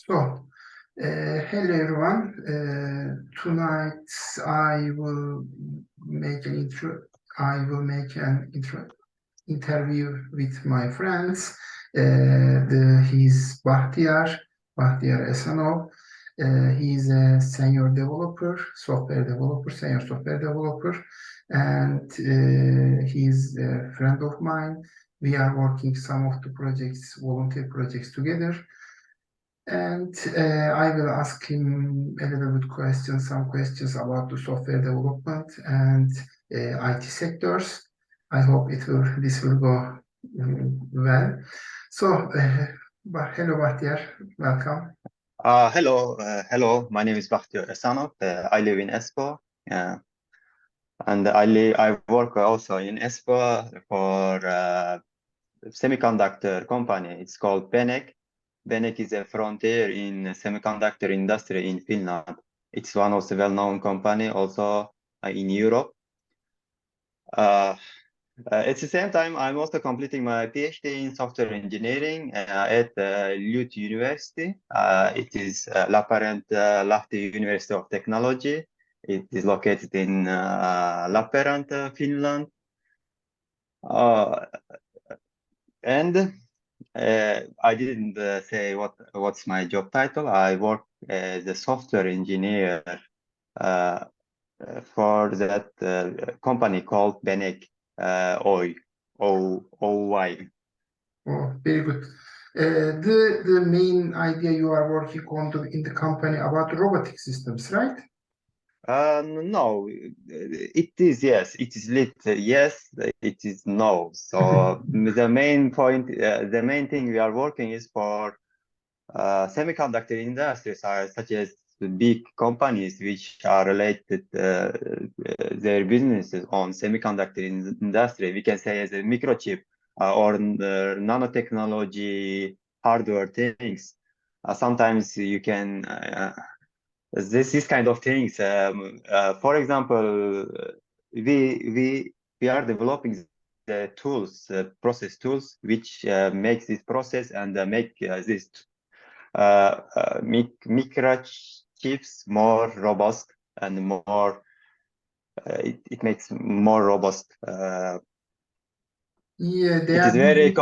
So, hello everyone. Tonight I will make an intro. I will make an interview with my friends. He's Bahtiyar Esanov. He's a senior developer, senior software developer, and he's a friend of mine. We are working some of the projects, volunteer projects together. And I will ask him a little bit questions, some questions about the software development and IT sectors. I hope this will go well. So, hello, Bahtiyar, welcome. Hello. My name is Bahtiyar Esanov. I live in Espoo, and I work also in Espoo for a semiconductor company. It's called Benek. Benek is a frontier in semiconductor industry in Finland. It's one of the well-known company also in Europe. At the same time, I'm also completing my PhD in software engineering at LUT University. It is Lahti University of Technology. It is located in Lappeenranta, Finland. And I didn't say what's my job title. I work as a software engineer for that company called Benek Oy. OY. Oh, very good. The main idea you are working on in the company about robotic systems, right? No, it is yes. It is lit. Yes, it is no. So the main point, the main thing we are working is for semiconductor industries, such as the big companies which are related their businesses on semiconductor industry. We can say as a microchip or nanotechnology hardware things. Sometimes you can this kind of things. For example, we are developing the tools, process tools, which makes this process and make this microchips more robust and more. It makes more robust. Yeah, it is very.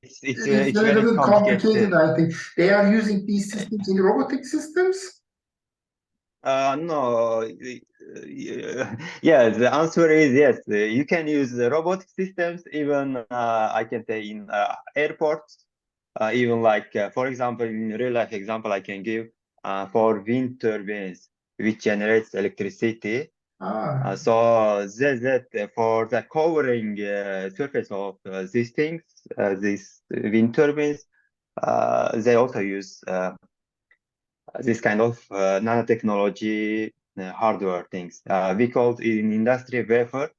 it's It's a very little complicated. complicated. I think they are using these systems in robotic systems. No, yeah, the answer is yes. You can use the robotic systems, even I can say in airports, even like, for example, in real life example I can give for wind turbines, which generates electricity. So that for the covering surface of these things, these wind turbines, they also use this kind of nanotechnology hardware things. We call it in industry wafer,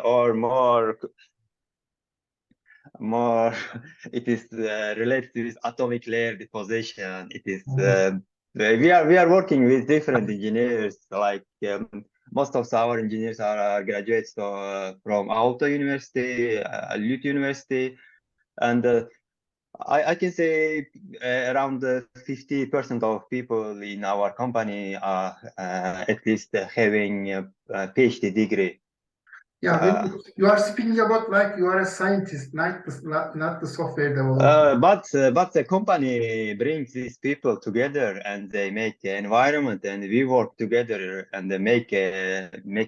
or more it is related to this atomic layer deposition. It is we are working with different engineers. Like most of our engineers are graduates from Aalto University, LUT University, and I can say around 50% of people in our company are at least having a PhD degree. Yeah, you are speaking about like you are a scientist, not the software developer. But the company brings these people together and they make the environment, and we work together and they make a new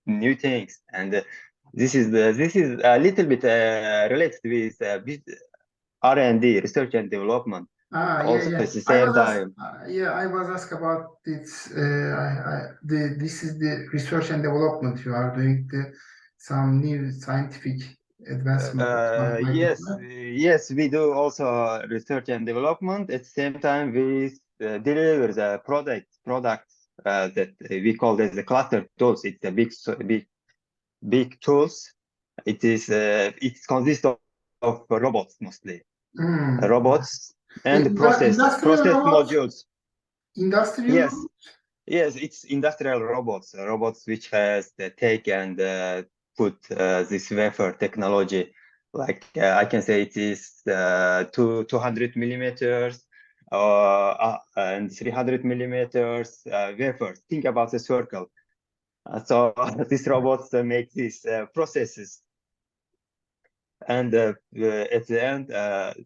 new things. And this is a little bit related with R&D, research and development. Also, Yeah. at the same time. I was asked about this. This is the research and development. You are doing some new scientific advancement. Yes, we do also research and development. At the same time, we deliver the products that we call as the cluster tools. It's a big tools. It consists of robots mostly. Robots and process Robots? modules. Industrial Yes, robots? yes, it's industrial robots which has the take and put this wafer technology. Like I can say it is 200 millimeters and 300 millimeters wafer. Think about the circle. So these robots make these processes, and at the end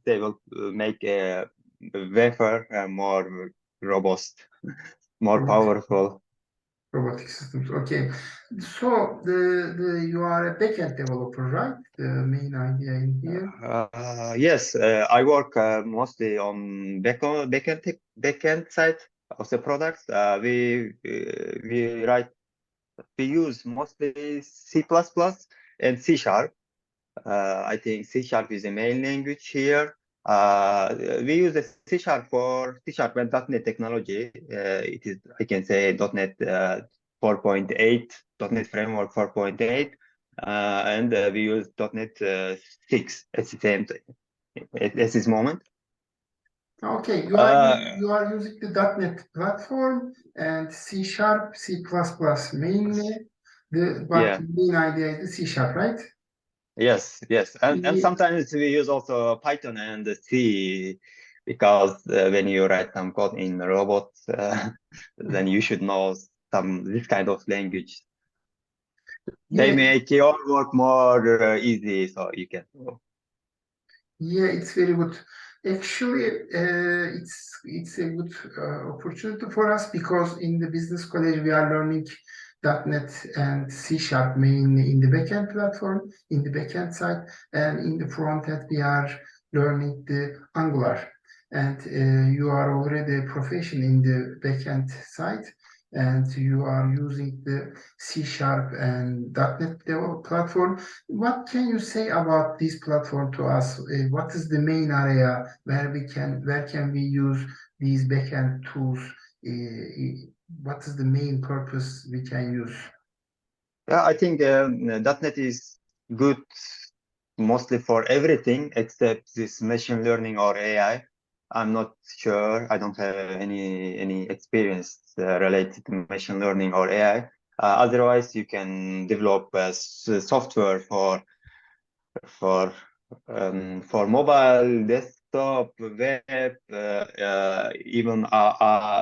they will make a wafer more robust, more powerful. Robotic systems. Okay. So you are a backend developer, right? The main idea in here. Yes, I work mostly on backend side of the products. We use mostly C++ and C Sharp. I think C Sharp is the main language here. We use the C Sharp for C Sharp and .NET technology. It is, I can say, .NET 4.8, .NET Framework 4.8, and we use .NET 6 at the same time at this moment. Okay, you are using the .NET platform and C Sharp, C++ mainly. But Yeah. the main idea is the C Sharp, right? Yes, and Ye- sometimes we use also Python and C, because when you write some code in robots, then you should know this kind of language. They Yeah, make your work more easy, so you can. yeah, it's very good. Actually, it's a good opportunity for us because in the business college we are learning .NET and C Sharp mainly in the backend platform, in the backend side, and in the front end we are learning the Angular. And you are already a profession in the backend side, and you are using the C Sharp and .NET platform. What can you say about this platform to us? What is the main area where can we use these backend tools? What is the main purpose we can use? Yeah, I think .NET is good mostly for everything except this machine learning or AI. I'm not sure. I don't have any experience related to machine learning or AI. Otherwise, you can develop software for for mobile, desktop, web, even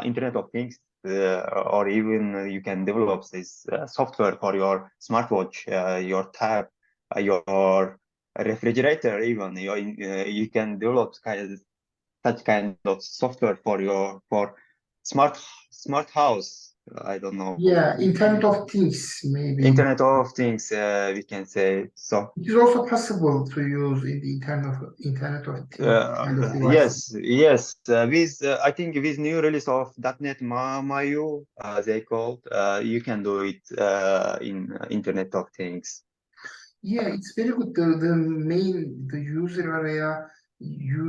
Internet of Things, or even you can develop this software for your smartwatch, your tab, your refrigerator. Even you can develop such kind of software for your smart house. I don't know. Yeah, Internet of Things, maybe. Internet of Things, we can say so. It is also possible to use in the Internet of Things kind of devices. Yes. With I think with new release of .NET Mayu, they called, you can do it in Internet of Things. Yeah, it's very good. The use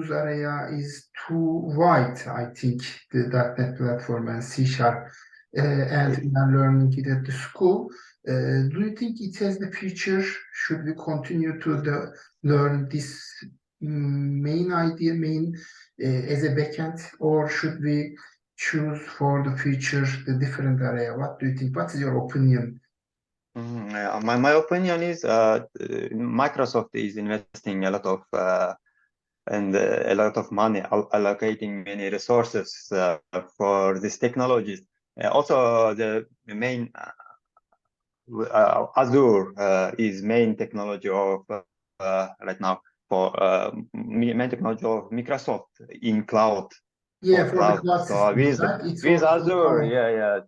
area is too wide, I think, the .NET platform and C Sharp, and we are learning it at the school. Do you think it has the future? Should we continue to learn this main as a backend, or should we choose for the future the different area? What do you think? What is your opinion? My opinion is Microsoft is investing a lot of a lot of money, allocating many resources for these technologies. Also, the main Azure is main technology of right now for main technology of Microsoft in cloud, Yeah, for for the cloud. cloud So systems, right? It's with also Azure, power.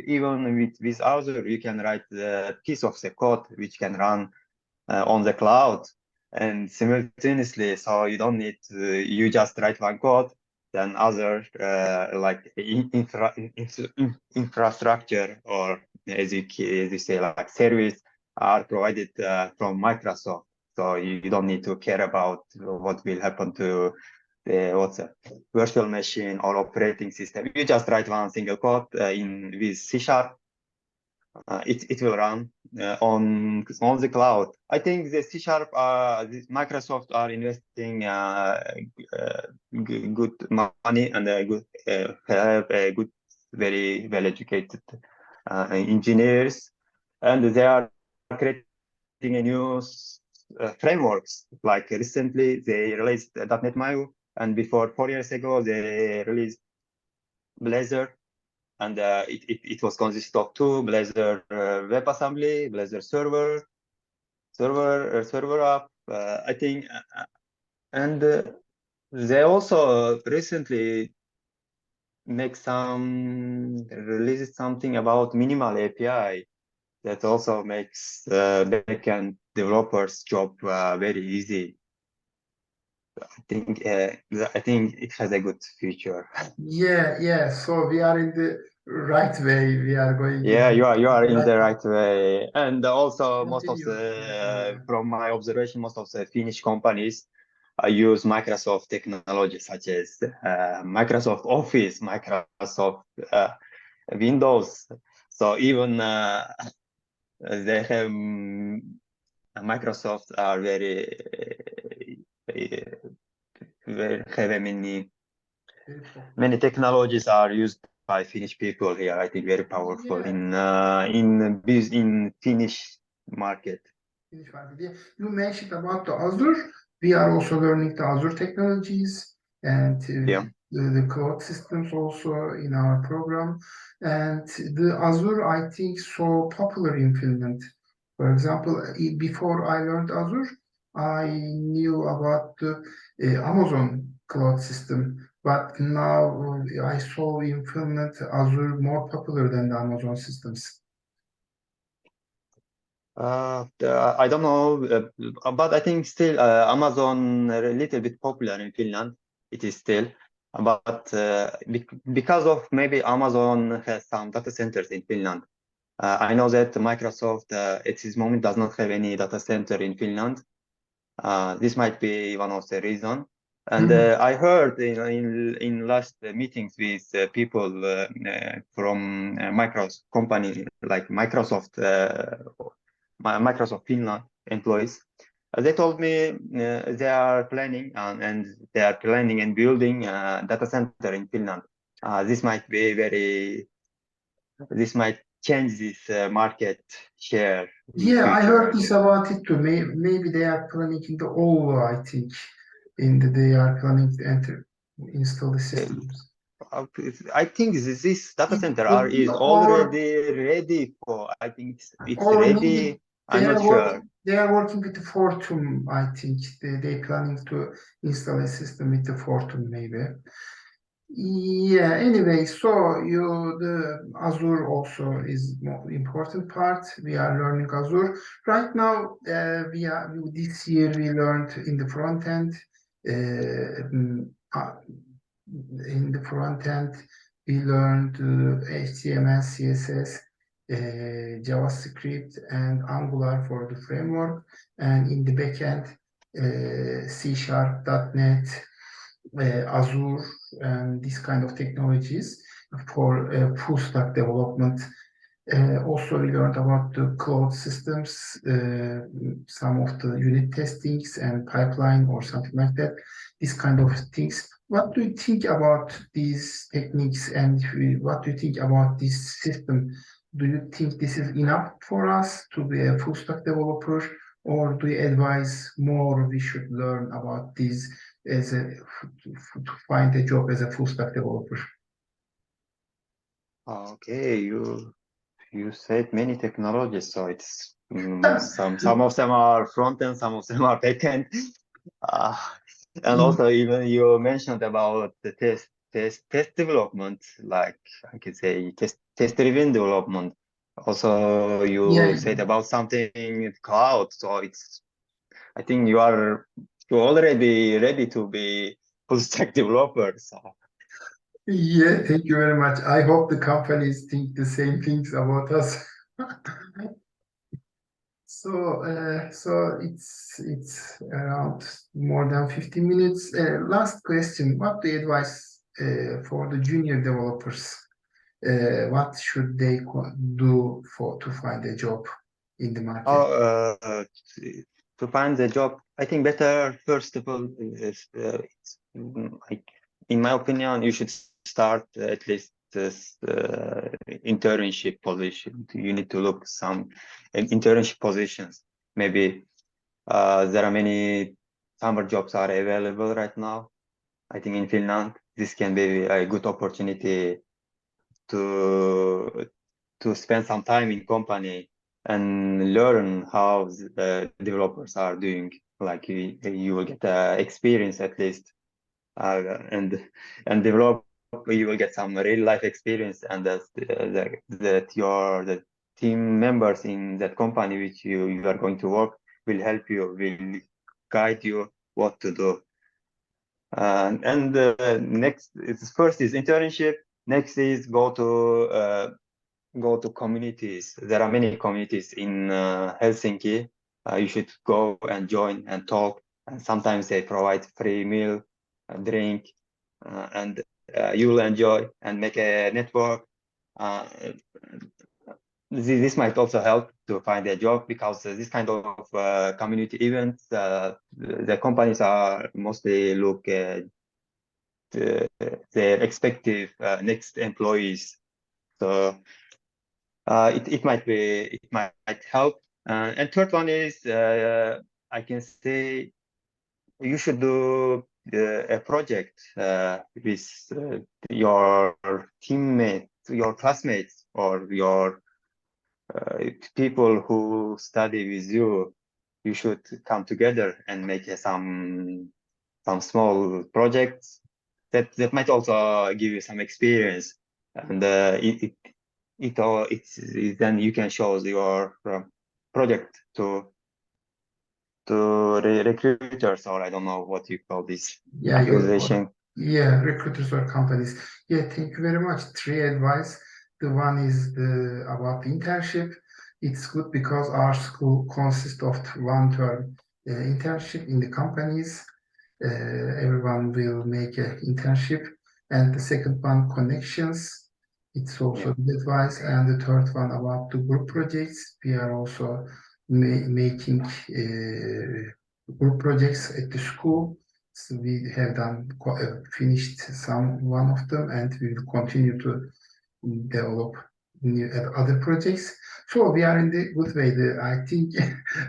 even with Azure, you can write the piece of the code which can run on the cloud and simultaneously. So you don't need you just write one code, then other like infrastructure, or as you say, like service, are provided from Microsoft. So you don't need to care about what will happen to the what's a virtual machine or operating system. You just write one single code in with C Sharp. It will run on the cloud. I think the C Sharp, this Microsoft are investing good money, and good have a good, very well educated engineers, and they are creating a new frameworks. Like recently, they released .NET MAUI, and before 4 years ago, they released Blazor, and it was consist of two: Blazor WebAssembly, Blazor server app. I think, and they also recently released something about minimal API that also makes backend developers' job very easy. I think it has a good future. Yeah. So we are in the right way. We are going Yeah, in you are in right the right way, and also continue. from my observation, most of the Finnish companies use Microsoft technology such as Microsoft Office, Microsoft Windows. So even they have Microsoft are have many technologies are used by Finnish people here. I think very powerful Yeah. in Finnish market. You mentioned about the Azure. We are also learning the Azure technologies and Yeah. the cloud systems also in our program. And the Azure, I think, so popular in Finland. For example, before I learned Azure, I knew about the Amazon cloud system. But now I saw in Finland Azure more popular than the Amazon systems. I don't know, but I think still Amazon a little bit popular in Finland. It is still, but because of maybe Amazon has some data centers in Finland. I know that Microsoft at this moment does not have any data center in Finland. This might be one of the reason. And I heard in last meetings with people from Microsoft company like Microsoft Finland employees. They told me they are planning and they are planning and building a data center in Finland. This might be this might change this market share in Yeah, I future. heard this about it too. Maybe they are planning in the over, I think, they are planning to install the systems. I think this data It center could be, is already ready for. I think it's or maybe ready. I'm not sure. they are working with the Fortum, I think. They planning to install a system with the Fortum, maybe. Yeah, anyway, so the Azure also is more important part. We are learning Azure. Right now, this year we learned in the front end. In the front end, we learned HTML, CSS, JavaScript, and Angular for the framework. And in the backend, C#, .NET, Azure, and this kind of technologies for full stack development. Also, we learned about the cloud systems, some of the unit testings and pipeline or something like that, this kind of things. What do you think about these techniques and what do you think about this system? Do you think this is enough for us to be a full stack developer, or do you advise more we should learn about these as to find a job as a full stack developer? Okay, you said many technologies, so it's some of them are front end, some of them are back end. Uh, and also even you mentioned about the test development, like I can say test driven development. Also, you Yeah, said about something in cloud, so I think you're already ready to be full stack developer. So yeah, thank you very much. I hope the companies think the same things about us. So it's around more than 15 minutes. Last question: what do you advise for the junior developers? What should they do to find a job in the market? to find the job, I think better first of all is like in my opinion, you should start at least this internship position. You need to look some internship positions, maybe There are many summer jobs are available right now. I think in Finland, this can be a good opportunity to spend some time in company and learn how developers are doing. Like you will get experience at least, and develop. You will get some real life experience, and that the team members in that company which you are going to work will help you, will guide you what to do. And next, first is internship. Next is go to communities. There are many communities in Helsinki. You should go and join and talk. And sometimes they provide free meal, drink, and you will enjoy and make a network. This might also help to find a job, because this kind of community events, the companies are mostly look at their expected next employees. So it might help. And third one is I can say you should do a project with your teammates, your classmates, or your people who study with you. You should come together and make some small projects that might also give you some experience, and then you can show your project to recruiters, or I don't know what you call this organization. Recruiters or companies. Thank you very much. 3 advice. The one is about the internship. It's good because our school consists of one term internship in the companies. Everyone will make an internship. And the second one, connections. It's also good advice. And the third one about the group projects. We are also making group projects at the school. So we have finished one of them, and we will continue to develop other projects. So we are in the good way. I think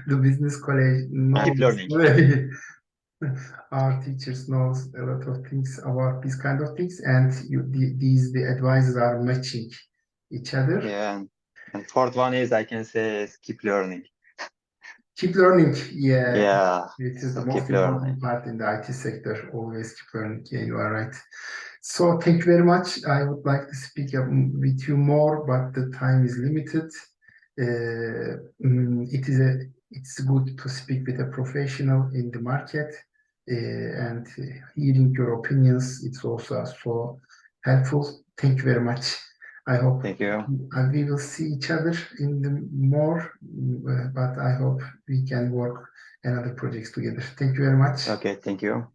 the business college knows Keep learning. Our teachers knows a lot of things about these kind of things, and the advices are matching each other. Yeah, and fourth one is I can say is keep learning. Keep learning. Yeah, it is the so most keep important learning. part in the IT sector. Always keep learning. You are right. So thank you very much. I would like to speak with you more, but the time is limited. It's good to speak with a professional in the market, and hearing your opinions. It's also so helpful. Thank you very much. I hope Thank you. we will see each other in the more, but I hope we can work another projects together. Thank you very much. Okay, thank you.